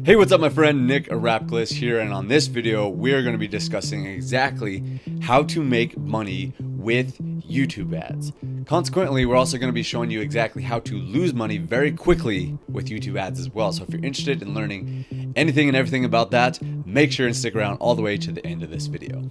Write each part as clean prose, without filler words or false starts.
Hey, what's up my friend? Nick Arapklis here, and on this video we're going to be discussing exactly how to make money with YouTube ads. Consequently, we're also going to be showing you exactly how to lose money very quickly with YouTube ads as well. So if you're interested in learning anything and everything about that, make sure and stick around all the way to the end of this video.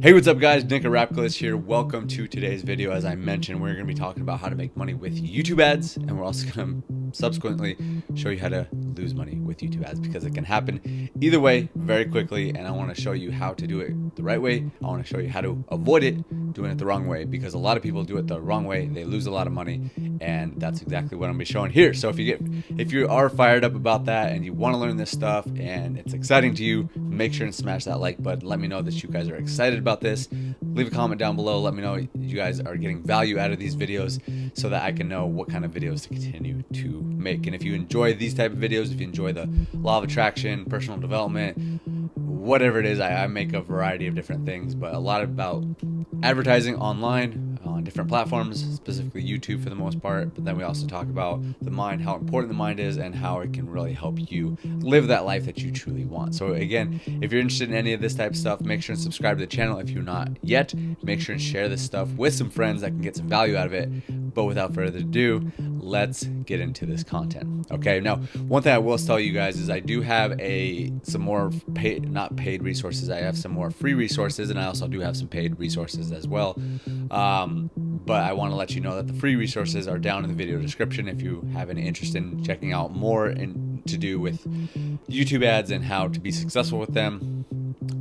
Hey, what's up guys? Nick Arapklis here. Welcome to today's video. As I mentioned, we're going to be talking about how to make money with YouTube ads, and we're also going to subsequently show you how to lose money with YouTube ads, because it can happen either way very quickly, and I want to show you how to do it the right way. I want to show you how to avoid it doing it the wrong way, because a lot of people do it the wrong way. They lose a lot of money, and that's exactly what I'm going to be showing here. So if you are fired up about that and you want to learn this stuff and it's exciting to you, make sure and smash that like button. Let me know that you guys are excited about this. Leave a comment down below. Let me know you guys are getting value out of these videos so that I can know what kind of videos to continue to make. And if you enjoy these type of videos, if you enjoy the law of attraction, personal development, whatever it is, I make a variety of different things, but a lot about advertising online on different platforms, specifically YouTube for the most part. But then we also talk about the mind, how important the mind is, and how it can really help you live that life that you truly want. So again, if you're interested in any of this type of stuff, make sure and subscribe to the channel if you're not yet. Make sure and share this stuff with some friends that can get some value out of it. But without further ado, let's get into this content. Okay, now one thing I will tell you guys is I do have some more not paid resources. I have some more free resources, and I also do have some paid resources as well. But I want to let you know that the free resources are down in the video description if you have any interest in checking out more to do with YouTube ads and how to be successful with them.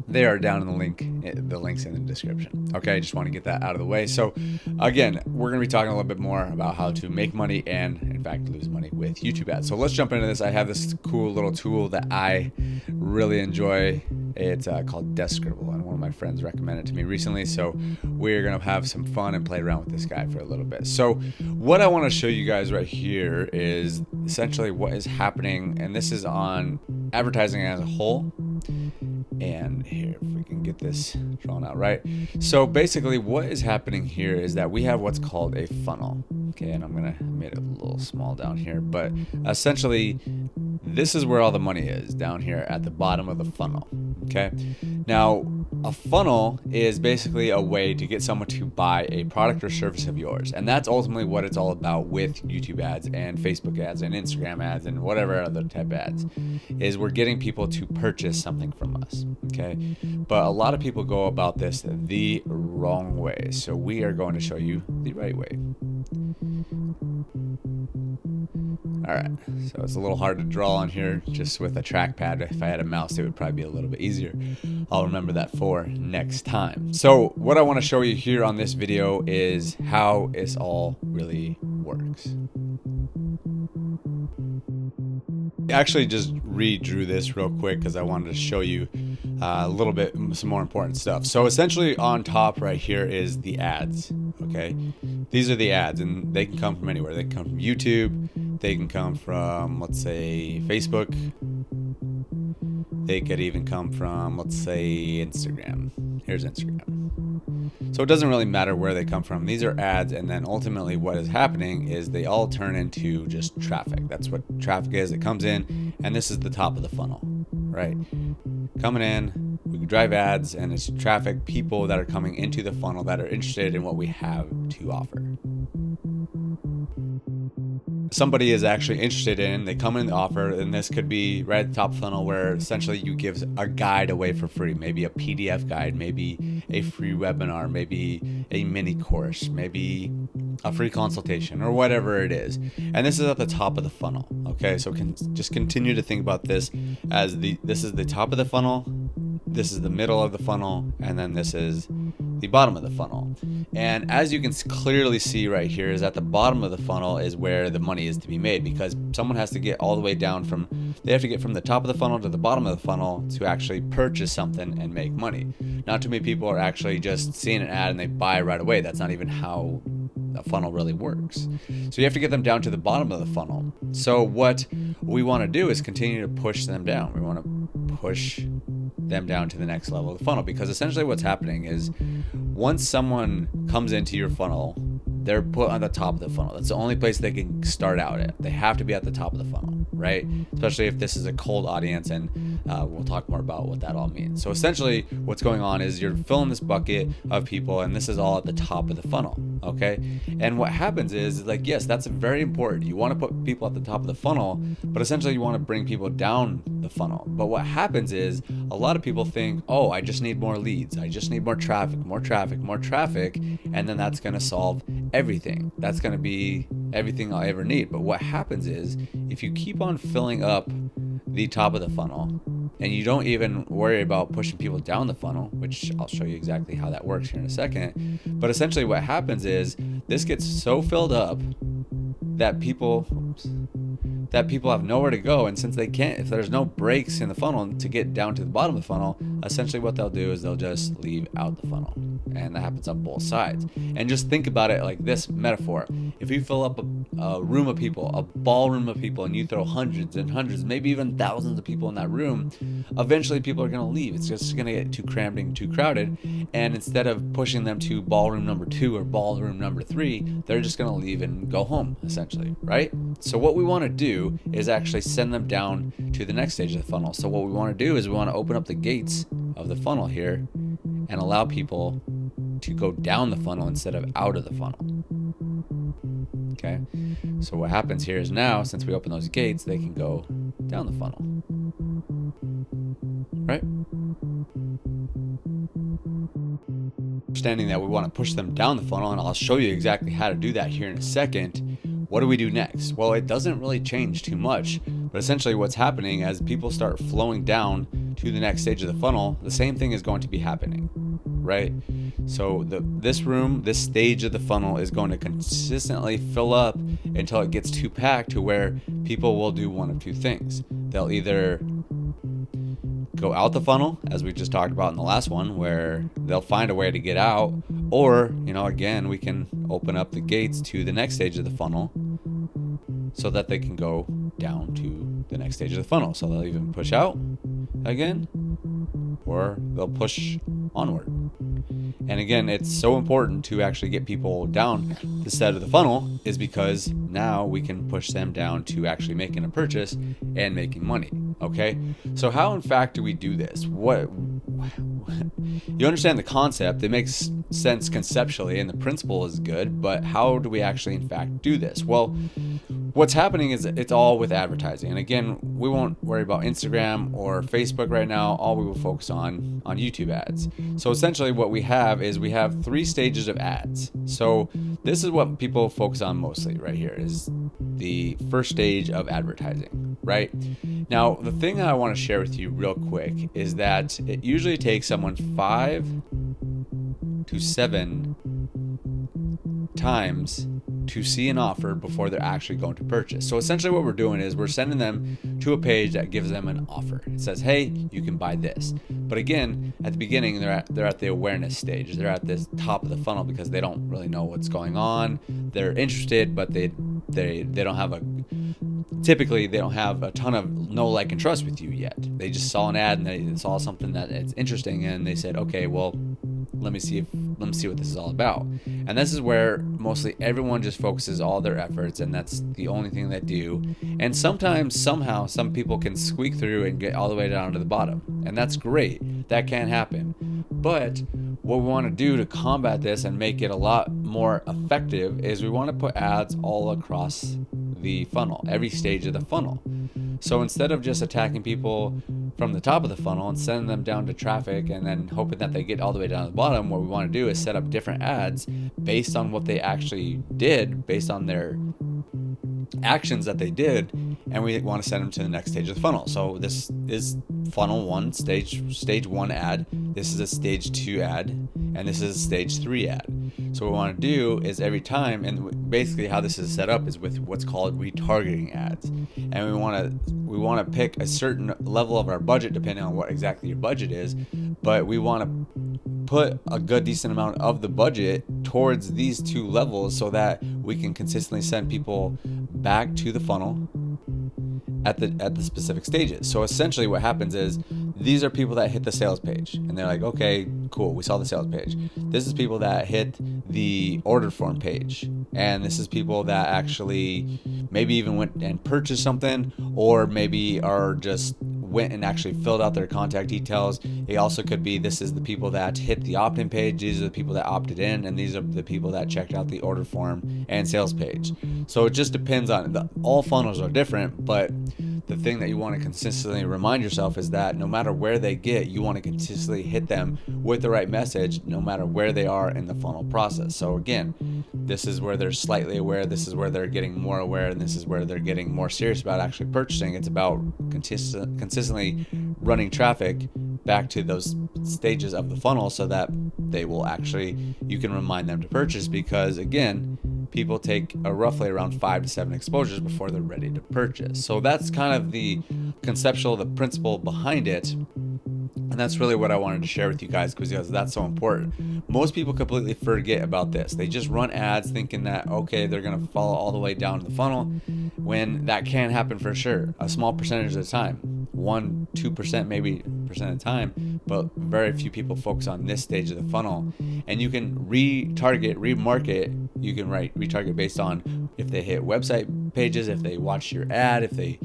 They are down in the links in the description. Okay, I just want to get that out of the way. So again, we're going to be talking a little bit more about how to make money and in fact lose money with YouTube ads. So let's jump into this. I have this cool little tool that I really enjoy. It's called Describble, and one of my friends recommended it to me recently. So we're going to have some fun and play around with this guy for a little bit. So what I want to show you guys right here is essentially what is happening, and this is on advertising as a whole. And here, if we can get this drawn out right. So basically what is happening here is that we have what's called a funnel. Okay, and I'm gonna make it a little small down here, but essentially this is where all the money is, down here at the bottom of the funnel. Okay, now a funnel is basically a way to get someone to buy a product or service of yours, and that's ultimately what it's all about with YouTube ads and Facebook ads and Instagram ads and whatever other type of ads, is we're getting people to purchase something from us. Okay, but a lot of people go about this the wrong way, so we are going to show you the right way. Alright, so it's a little hard to draw on here just with a trackpad. If I had a mouse, it would probably be a little bit easier. I'll remember that for next time. So what I want to show you here on this video is how this all really works. I actually just redrew this real quick because I wanted to show you a little bit some more important stuff. So essentially on top right here is the ads. Okay, these are the ads, and they can come from anywhere. They can come from YouTube, they can come from, let's say, Facebook, they could even come from, let's say, Instagram. Here's Instagram. So it doesn't really matter where they come from. These are ads, and then ultimately what is happening is they all turn into just traffic. That's what traffic is. It comes in, and this is the top of the funnel, right? Coming in, we drive ads, and it's traffic, people that are coming into the funnel that are interested in what we have to offer. Somebody is actually interested in, they come in the offer, and this could be right at the top funnel where essentially you give a guide away for free, maybe a PDF guide, maybe a free webinar, maybe a mini course, maybe a free consultation, or whatever it is. And this is at the top of the funnel. Okay, so just continue to think about this as this is the top of the funnel, this is the middle of the funnel, and then this is the bottom of the funnel. And as you can clearly see right here, is at the bottom of the funnel is where the money is to be made, because someone has to get all the way down they have to get from the top of the funnel to the bottom of the funnel to actually purchase something and make money. Not too many people are actually just seeing an ad and they buy right away. That's not even how a funnel really works. So you have to get them down to the bottom of the funnel. So what we want to do is continue to push them down. We want to push them down to the next level of the funnel. Because essentially what's happening is once someone comes into your funnel, they're put on the top of the funnel. That's the only place they can start out at. They have to be at the top of the funnel, right? Especially if this is a cold audience, and we'll talk more about what that all means. So essentially what's going on is you're filling this bucket of people, and this is all at the top of the funnel, okay? And what happens is, like, yes, that's very important. You want to put people at the top of the funnel, but essentially you want to bring people down the funnel. But what happens is a lot of people think, oh, I just need more leads. I just need more traffic, more traffic, more traffic. And then that's going to solve everything. That's going to be everything I'll ever need. But what happens is if you keep on filling up the top of the funnel and you don't even worry about pushing people down the funnel, which I'll show you exactly how that works here in a second. But essentially what happens is this gets so filled up that people have nowhere to go. And since they can't, if there's no breaks in the funnel to get down to the bottom of the funnel, essentially what they'll do is they'll just leave out the funnel. And that happens on both sides. And just think about it like this metaphor. If you fill up a room of people, a ballroom of people, and you throw hundreds and hundreds, maybe even thousands of people in that room, eventually people are going to leave. It's just going to get too crammed and too crowded. And instead of pushing them to ballroom number 2 or ballroom number 3, they're just going to leave and go home, essentially, right? So what we want to do is actually send them down to the next stage of the funnel. So what we want to do is we want to open up the gates of the funnel here and allow people to go down the funnel instead of out of the funnel. Okay, so what happens here is now, since we open those gates, they can go down the funnel, right? Understanding that we want to push them down the funnel, and I'll show you exactly how to do that here in a second. What do we do next? Well, it doesn't really change too much, but essentially what's happening as people start flowing down to the next stage of the funnel, the same thing is going to be happening, right? So this stage of the funnel is going to consistently fill up until it gets too packed to where people will do one of two things. They'll either go out the funnel, as we just talked about in the last one, where they'll find a way to get out, or, again, we can open up the gates to the next stage of the funnel so that they can go down to the next stage of the funnel. So they'll even push out again, or they'll push onward. And again, it's so important to actually get people down the side of the funnel is because now we can push them down to actually making a purchase and making money. Okay, so how in fact do we do this? What you understand the concept, it makes sense conceptually and the principle is good, but how do we actually in fact do this? Well, what's happening is it's all with advertising. And again, we won't worry about Instagram or Facebook right now. All we will focus on YouTube ads. So essentially what we have is we have 3 stages of ads. So this is what people focus on mostly right here is the first stage of advertising, right? Now, the thing I want to share with you real quick is that it usually takes someone 5 to 7 times to see an offer before they're actually going to purchase. So essentially what we're doing is we're sending them to a page that gives them an offer. It says, hey, you can buy this. But again, at the beginning, they're at the awareness stage. They're at this top of the funnel because they don't really know what's going on. They're interested, but they don't have typically they don't have a ton of know, like, and trust with you yet. They just saw an ad and they saw something that it's interesting and they said, okay, well, let me see what this is all about. And this is where mostly everyone just focuses all their efforts, and that's the only thing they do. And sometimes, somehow, some people can squeak through and get all the way down to the bottom, and that's great. That can happen. But what we want to do to combat this and make it a lot more effective is we want to put ads all across the funnel, every stage of the funnel. So instead of just attacking people from the top of the funnel and sending them down to traffic and then hoping that they get all the way down to the bottom, what we want to do is set up different ads based on what they actually did, based on their actions that they did, and we want to send them to the next stage of the funnel. So this is funnel 1, stage 1 ad. This is a stage 2 ad, and this is a stage 3 ad. So what we want to do is every time, and basically how this is set up is with what's called retargeting ads, and we want to pick a certain level of our budget depending on what exactly your budget is, but we want to put a good decent amount of the budget towards these 2 levels so that we can consistently send people back to the funnel at the specific stages. So essentially what happens is these are people that hit the sales page and they're like, okay, cool, we saw the sales page. This is people that hit the order form page, and this is people that actually maybe even went and purchased something, or maybe are just went and actually filled out their contact details. It also could be, this is the people that hit the opt-in page, these are the people that opted in, and these are the people that checked out the order form and sales page. So it just depends on all funnels are different, but the thing that you want to consistently remind yourself is that no matter where they get, you want to consistently hit them with the right message, no matter where they are in the funnel process. So again, this is where they're slightly aware, this is where they're getting more aware, and this is where they're getting more serious about actually purchasing. It's about consistently running traffic back to those stages of the funnel so that they will actually, you can remind them to purchase, because again, people take roughly around 5 to 7 exposures before they're ready to purchase. So that's kind of the conceptual, the principle behind it. And that's really what I wanted to share with you guys, because that's so important. Most people completely forget about this. They just run ads thinking that, okay, they're going to follow all the way down the funnel, when that can happen for sure. A small percentage of the time, 1-2% maybe percent of the time, but very few people focus on this stage of the funnel. And you can remarket, you can retarget based on if they hit website pages, if they watch your ad, if they,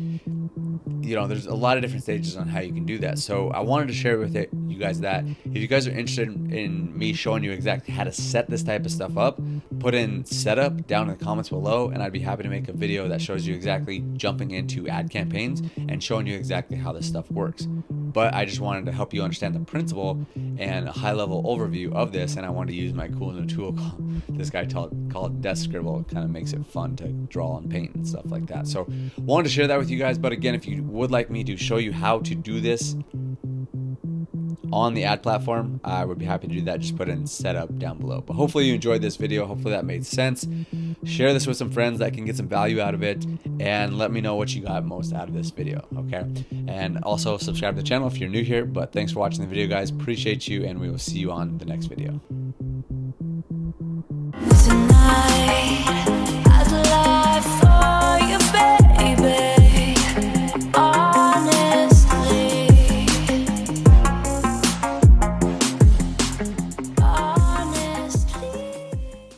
there's a lot of different stages on how you can do that. So I wanted to share with you guys that if you guys are interested in me showing you exactly how to set this type of stuff up, put in setup down in the comments below, and I'd be happy to make a video that shows you exactly jumping into ad campaigns and showing you exactly how this stuff works. But I just wanted to help you understand the principle and a high level overview of this, and I wanted to use my cool new tool called, this guy called Desk Scribble. It kind of makes it fun to draw and paint and stuff like that. So wanted to share that with you guys. But again, if you would like me to show you how to do this on the ad platform, I would be happy to do that. Just put in setup down below. But hopefully you enjoyed this video. Hopefully that made sense. Share this with some friends that can get some value out of it, and let me know what you got most out of this video, okay? And also subscribe to the channel if you're new here. But thanks for watching the video, guys. Appreciate you, and we will see you on the next video.